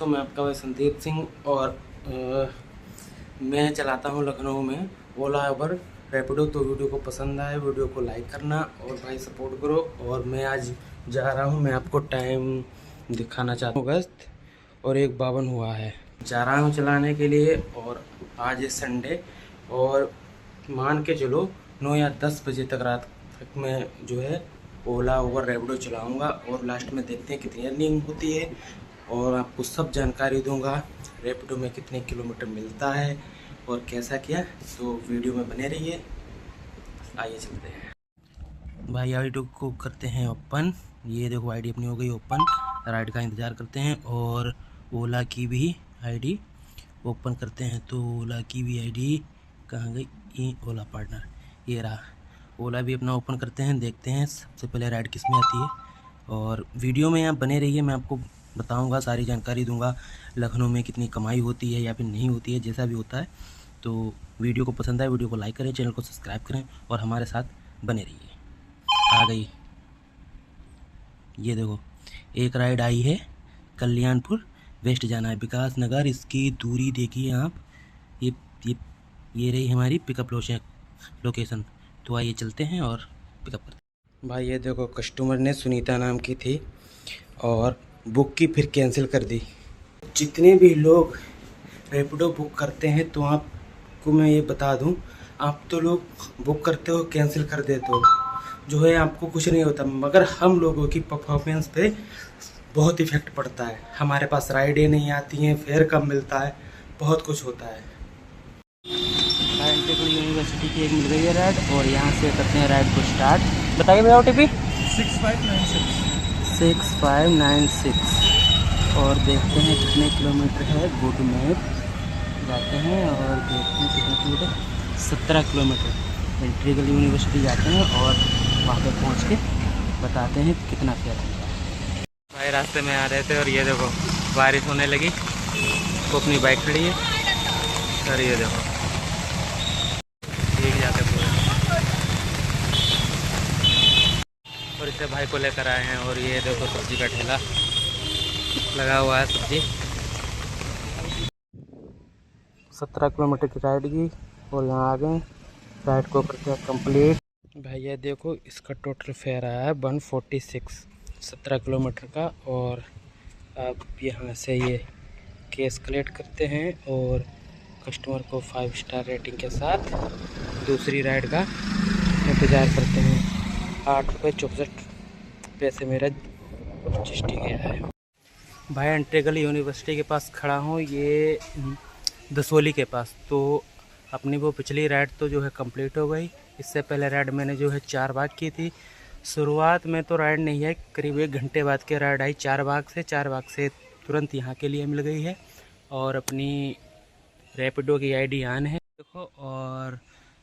तो मैं आपका भाई संदीप सिंह और मैं चलाता हूँ लखनऊ में ओला उबर रैपिडो। तो वीडियो को पसंद आए वीडियो को लाइक करना और भाई सपोर्ट करो। और मैं आज जा रहा हूँ, मैं आपको टाइम दिखाना चाहता हूँ। अगस्त और 1:52 हुआ है, जा रहा हूँ चलाने के लिए। और आज है संडे और मान के चलो 9 या 10 बजे तक रात तक मैं जो है ओला उबर रैपिडो चलाऊँगा। और लास्ट में देखते हैं कितनी अर्निंग होती है और आपको सब जानकारी दूंगा रैपिडो में कितने किलोमीटर मिलता है और कैसा क्या। तो वीडियो में बने रहिए। आइए चलते हैं भाई, आईडी को करते हैं ओपन। ये देखो आईडी अपनी हो गई ओपन। राइड का इंतज़ार करते हैं और ओला की भी आईडी ओपन करते हैं। तो ओला की भी आईडी कहाँ गई? ये ओला पार्टनर, ये रहा। ओला भी अपना ओपन करते हैं, देखते हैं सबसे पहले राइड किस में आती है। और वीडियो में आप बने रहिए, मैं आपको बताऊंगा, सारी जानकारी दूंगा लखनऊ में कितनी कमाई होती है या फिर नहीं होती है, जैसा भी होता है। तो वीडियो को पसंद आए वीडियो को लाइक करें, चैनल को सब्सक्राइब करें और हमारे साथ बने रहिए। आ गई, ये देखो एक राइड आई है, कल्याणपुर वेस्ट जाना है, विकास नगर। इसकी दूरी देखिए आप, ये रही हमारी पिकअप लोकेशन। तो आइए चलते हैं और पिकअप करते हैं। भाई ये देखो कस्टमर ने सुनीता नाम की थी और बुक की, फिर कैंसिल कर दी। जितने भी लोग रैपिडो बुक करते हैं तो आपको मैं ये बता दूं, आप तो लोग बुक करते हो कैंसिल कर देते हो, जो है आपको कुछ नहीं होता, मगर हम लोगों की परफॉर्मेंस पे बहुत इफेक्ट पड़ता है। हमारे पास राइडें नहीं आती हैं, फेयर कम मिलता है, बहुत कुछ होता है। यूनिवर्सिटी की एक मिल गई है राइड और यहाँ से करते हैं राइड को स्टार्ट। बताइए भैया OTP 6596 और देखते हैं कितने किलोमीटर है। गो टू मैप जाते हैं और देखते हैं कितने किलोमीटर, 17 किलोमीटर। इंटीग्रल यूनिवर्सिटी जाते हैं और वहाँ पे पहुँच के बताते हैं कितना फेयर होगा। भाई रास्ते में आ रहे थे और ये देखो बारिश होने लगी, तो अपनी बाइक खड़ी है और ये देखो भीग जाते पूरे। और इसे भाई को लेकर आए हैं और ये देखो सब्जी का ठेला लगा हुआ है, सब्जी। 17 किलोमीटर की राइड की और यहाँ आ गए, राइड को करते हैं कंप्लीट। भाई ये देखो इसका टोटल फेयर आया है 146, 17 किलोमीटर का। और अब यहाँ से ये केस कलेक्ट करते हैं और कस्टमर को 5 स्टार रेटिंग के साथ दूसरी राइड का इंतज़ार करते हैं। 8 रुपये 64 मेरा रजिस्ट्री गया है। भाई इंटीग्रल यूनिवर्सिटी के पास खड़ा हूँ, ये दसोली के पास। तो अपनी वो पिछली राइड तो जो है कंप्लीट हो गई। इससे पहले राइड मैंने जो है 4 बाग की थी। शुरुआत में तो राइड नहीं है, करीब 1 घंटे बाद के राइड आई 4 बाग से तुरंत यहाँ के लिए मिल गई है। और अपनी रैपिडो की आईडी ऑन है देखो, और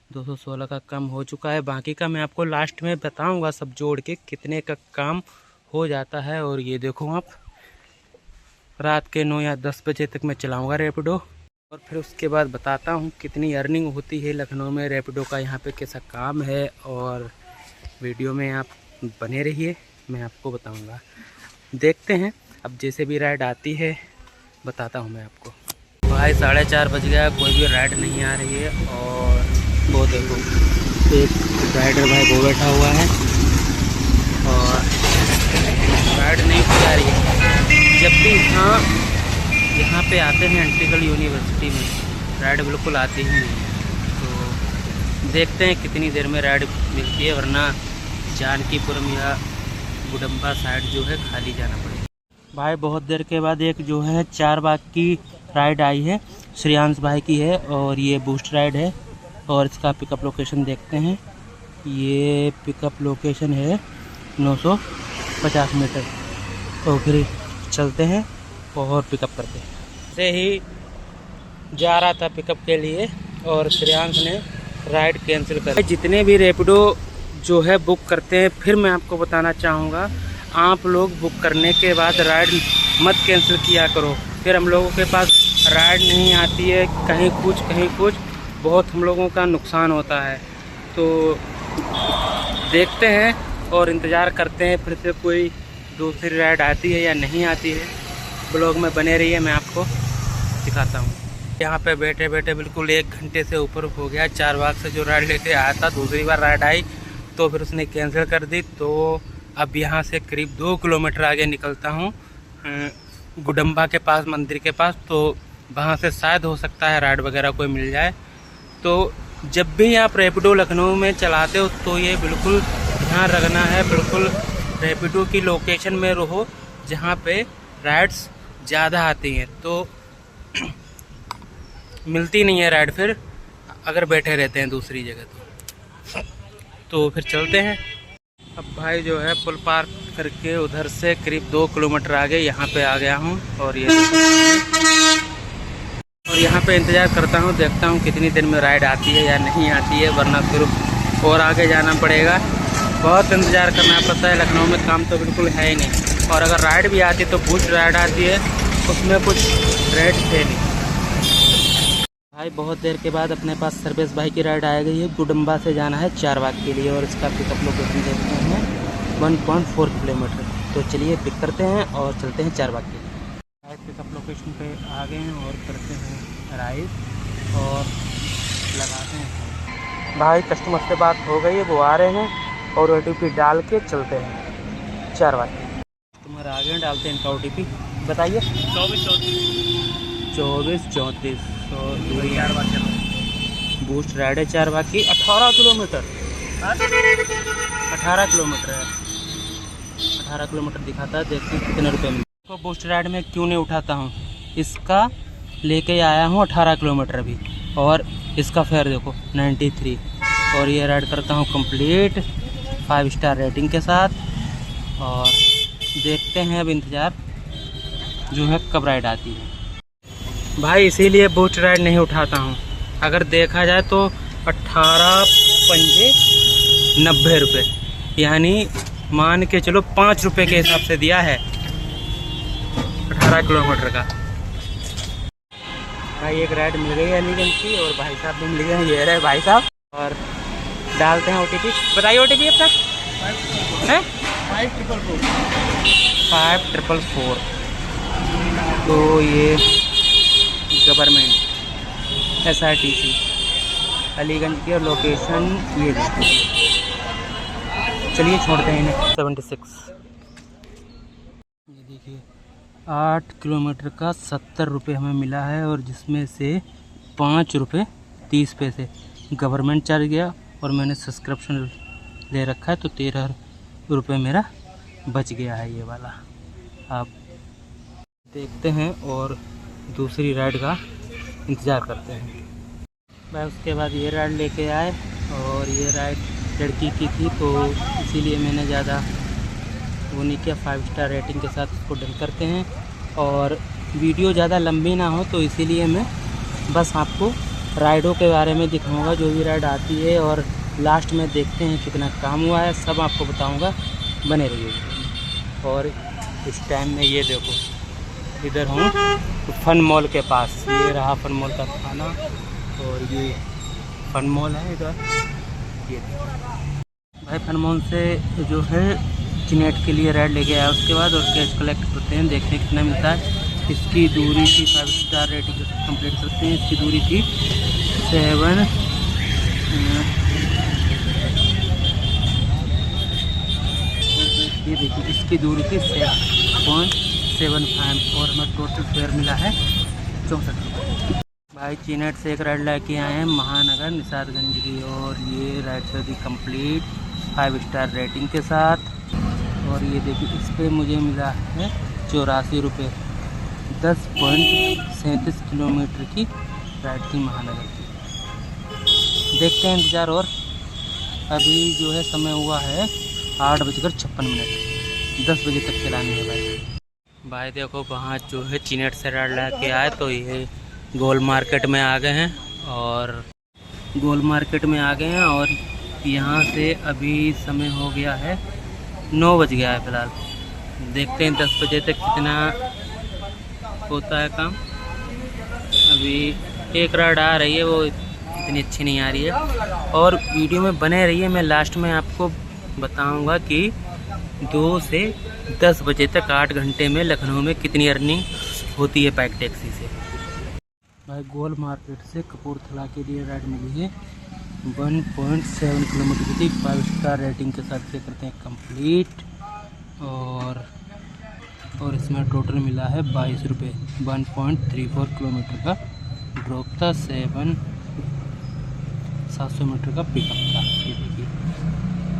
216 का कम हो चुका है। बाकी का मैं आपको लास्ट में बताऊंगा सब जोड़ के कितने का काम हो जाता है। और ये देखो आप, रात के 9 या 10 बजे तक मैं चलाऊंगा रैपिडो और फिर उसके बाद बताता हूँ कितनी अर्निंग होती है लखनऊ में रैपिडो का, यहाँ पे कैसा काम है। और वीडियो में आप बने रहिए, मैं आपको बताऊँगा। देखते हैं अब जैसे भी राइड आती है बताता हूँ मैं आपको। भाई 4:30 बज गया, कोई भी राइड नहीं आ रही है। और वो देखो एक राइडर भाई वो बैठा हुआ है और राइड नहीं आ रही है। जब भी यहाँ पे आते हैं इंटीग्रल यूनिवर्सिटी में, राइड बिल्कुल आती ही नहीं है। तो देखते हैं कितनी देर में राइड मिलती है, वरना जानकीपुरम या गुडम्बा साइड जो है खाली जाना पड़ेगा। भाई बहुत देर के बाद एक जो है 4 बाग की राइड आई है, श्रेयांश भाई की है और ये बूस्ट राइड है। और इसका पिकअप लोकेशन देखते हैं, ये पिकअप लोकेशन है 950 मीटर। तो फिर चलते हैं और पिकअप करते हैं। से ही जा रहा था पिकअप के लिए और श्रेयांश ने राइड कैंसिल कर। जितने भी रैपिडो जो है बुक करते हैं, फिर मैं आपको बताना चाहूँगा, आप लोग बुक करने के बाद राइड मत कैंसिल किया करो। फिर हम लोगों के पास राइड नहीं आती है, कहीं कुछ बहुत हम लोगों का नुकसान होता है। तो देखते हैं और इंतज़ार करते हैं फिर से कोई दूसरी राइड आती है या नहीं आती है। ब्लॉग में बने रहिए, मैं आपको दिखाता हूँ। यहाँ पे बैठे बैठे बिल्कुल 1 घंटे से ऊपर हो गया। चारबाग से जो राइड लेके आया था, दूसरी बार राइड आई तो फिर उसने कैंसिल कर दी। तो अब यहाँ से करीब 2 किलोमीटर आगे निकलता हूँ गुडम्बा के पास, मंदिर के पास। तो वहाँ से शायद हो सकता है राइड वगैरह कोई मिल जाए। तो जब भी आप रैपिडो लखनऊ में चलाते हो तो ये बिल्कुल ध्यान रखना है, बिल्कुल रैपिडो की लोकेशन में रहो जहाँ पे राइड्स ज़्यादा आती हैं। तो मिलती नहीं है राइड फिर अगर बैठे रहते हैं दूसरी जगह। तो फिर चलते हैं। अब भाई जो है पुल पार करके उधर से करीब 2 किलोमीटर आगे यहाँ पे आ गया हूँ। और यहाँ पे इंतज़ार करता हूँ, देखता हूँ कितनी देर में राइड आती है या नहीं आती है, वरना फिर और आगे जाना पड़ेगा। बहुत इंतज़ार करना पड़ता है, लखनऊ में काम तो बिल्कुल है ही नहीं। और अगर राइड भी आती है तो बूस्ट राइड आती है, उसमें कुछ रेट थे नहीं। भाई बहुत देर के बाद अपने पास सर्विस भाई की राइड आ गई है। गुडम्बा से जाना है चारबाग के लिए और इसका पिकअप लोकेशन देखते हैं 1.4 किलोमीटर। तो चलिए पिक करते हैं और चलते हैं चारबाग के लिए। भाई पिकअप लोकेशन पे आ गए हैं और करते हैं राइड और लगाते हैं। भाई कस्टमर से बात हो गई है, वो आ रहे हैं और OTP डाल के चलते हैं चारबाग। कस्टमर आ गए हैं, डालते हैं इनका OTP। बताइए 2434। तो बूस्ट राइड है चारबाग की। 18 किलोमीटर 18 किलोमीटर है, 18 किलोमीटर दिखाता है। देखते हैं कितने रुपए में। तो बूस्ट राइड में क्यों नहीं उठाता हूँ, इसका लेके आया हूँ 18 किलोमीटर भी, और इसका फेयर देखो 93। और ये राइड करता हूँ कंप्लीट 5 स्टार रेटिंग के साथ। और देखते हैं अब इंतज़ार जो है कब राइड आती है। भाई इसीलिए बूस्ट राइड नहीं उठाता हूँ। अगर देखा जाए तो 18 पंजे 90 रुपये, यानी मान के चलो 5 रुपये के हिसाब से दिया है 18 किलोमीटर का। भाई एक राइड मिल गई अलीगंज की और भाई साहब भी मिल गए हैं। ये रहे भाई साहब और डालते हैं OTP। बताइए OTP अपना है 5444। तो ये गवर्नमेंट SRTC अलीगंज की और लोकेशन ये देखिए। चलिए छोड़ते हैं इन्हें। 76 ये देखिए 8 किलोमीटर का 70 रुपये हमें मिला है, और जिसमें से 5 रुपये 30 पैसे गवर्नमेंट चार्ज गया और मैंने सब्सक्रिप्शन ले रखा है तो 13 रुपये मेरा बच गया है ये वाला। आप देखते हैं और दूसरी राइड का इंतज़ार करते हैं। भाई उसके बाद ये राइड लेके आए और ये राइड लड़की की थी तो इसीलिए मैंने ज़्यादा वो नहीं किया। 5 स्टार रेटिंग के साथ उसको डन करते हैं। और वीडियो ज़्यादा लंबी ना हो तो इसीलिए मैं बस आपको राइडों के बारे में दिखाऊंगा जो भी राइड आती है, और लास्ट में देखते हैं कितना काम हुआ है, सब आपको बताऊंगा। बने रहिए। और इस टाइम में ये देखो इधर हूँ फन मॉल के पास। ये रहा फन मॉल का खाना और ये फन मॉल है इधर। ये भाई फन मॉल से जो है चिनेट के लिए राइड लेके आया उसके बाद, और कैश कलेक्ट करते हैं, देखते हैं कितना मिलता है। इसकी दूरी थी 5 स्टार रेटिंग कंप्लीट करते हैं। इसकी दूरी थी 7 ये देखिए इसकी दूरी थी 7.75 और हमें टोटल फेयर मिला है 64 रुपये। भाई चिनेट से एक राइड लेके आए हैं महानगर निसारगंज की, और ये राइड से थी कंप्लीट 5 स्टार रेटिंग के साथ। और ये देखिए इस पर मुझे मिला है 84 रुपये। 10.37 किलोमीटर की राइड थी महानगर की। देखते हैं इंतज़ार। और अभी जो है समय हुआ है 8:56। 10 बजे तक चलानी है भाई देखो वहाँ जो है चिनेट से राइड लेके आए तो ये गोल मार्केट में आ गए हैं, और गोल मार्केट में आ गए हैं। और यहाँ से अभी समय हो गया है 9 बज गया है फ़िलहाल। देखते हैं 10 बजे तक कितना होता है काम। अभी एक राइड आ रही है, वो इतनी अच्छी नहीं आ रही है। और वीडियो में बने रहिए, मैं लास्ट में आपको बताऊंगा कि 2 से 10 बजे तक 8 घंटे में लखनऊ में कितनी अर्निंग होती है बाइक टैक्सी से। भाई गोल मार्केट से कपूरथला के लिए राइड मिली है 1.7 किलोमीटर की, 5 स्टार रेटिंग के साथ से करते हैं कंप्लीट। और इसमें टोटल मिला है 22 रुपये। 1.34 किलोमीटर का ड्रॉप था, 700 मीटर का पिकअप था। ये देखिए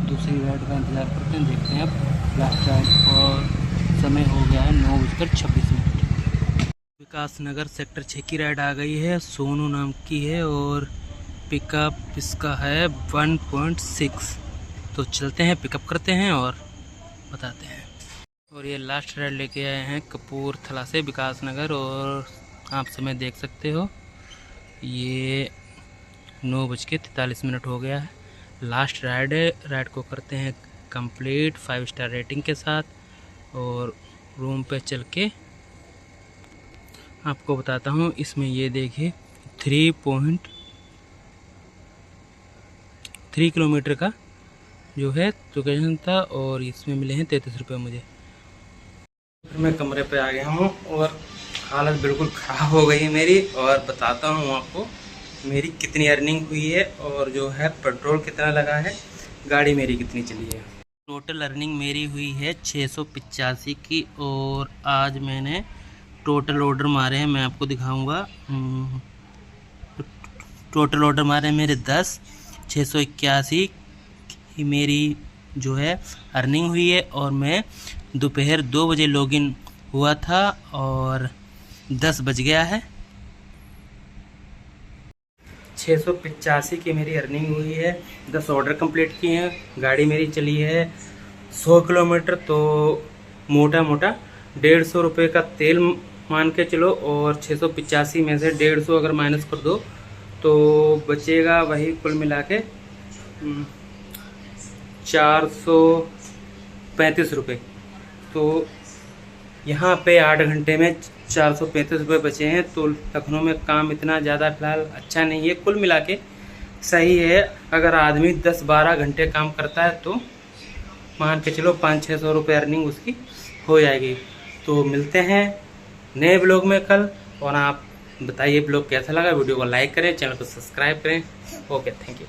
दूसरी राइड का इंतज़ार करते हैं, देखते हैं अब लास्ट राइड। और समय हो गया है 9:26। विकास नगर सेक्टर 6 की राइड आ गई है, सोनू नाम की है और पिकअप इसका है 1.6। तो चलते हैं, पिकअप करते हैं और बताते हैं। और ये लास्ट राइड लेके आए हैं कपूरथला से विकास नगर, और आप समय देख सकते हो ये 9:43 हो गया है। लास्ट राइड है, राइड को करते हैं कंप्लीट 5 स्टार रेटिंग के साथ। और रूम पे चल के आपको बताता हूँ। इसमें ये देखिए 3.3 किलोमीटर का जो है लोकेशन था, और इसमें मिले हैं 33 रुपये मुझे। मैं कमरे पे आ गया हूँ और हालत बिल्कुल ख़राब हो गई है मेरी, और बताता हूँ आपको मेरी कितनी अर्निंग हुई है और जो है पेट्रोल कितना लगा है, गाड़ी मेरी कितनी चली है। टोटल अर्निंग मेरी हुई है 685 की, और आज मैंने टोटल ऑर्डर मारे हैं, मैं आपको दिखाऊंगा। टोटल ऑर्डर मारे मेरे 10, 681 की मेरी जो है अर्निंग हुई है। और मैं दोपहर 2 बजे लॉगिन हुआ था और 10 बज गया है। 685 की मेरी अर्निंग हुई है, 10 ऑर्डर कंप्लीट किए हैं, गाड़ी मेरी चली है 100 किलोमीटर। तो मोटा मोटा 150 रुपये का तेल मान के चलो, और 685 में से 150 अगर माइनस कर दो तो बचेगा वही कुल मिला के 435 रुपये। तो यहाँ पे 8 घंटे में 435 रुपये बचे हैं। तो लखनऊ में काम इतना ज़्यादा फिलहाल अच्छा नहीं है, कुल मिला के सही है। अगर आदमी 10-12 घंटे काम करता है तो मान के चलो 500-600 रुपये अर्निंग उसकी हो जाएगी। तो मिलते हैं नए ब्लॉग में कल, और आप बताइए ब्लॉग कैसा लगा। वीडियो को लाइक करें, चैनल को सब्सक्राइब करें। Okay, thank you.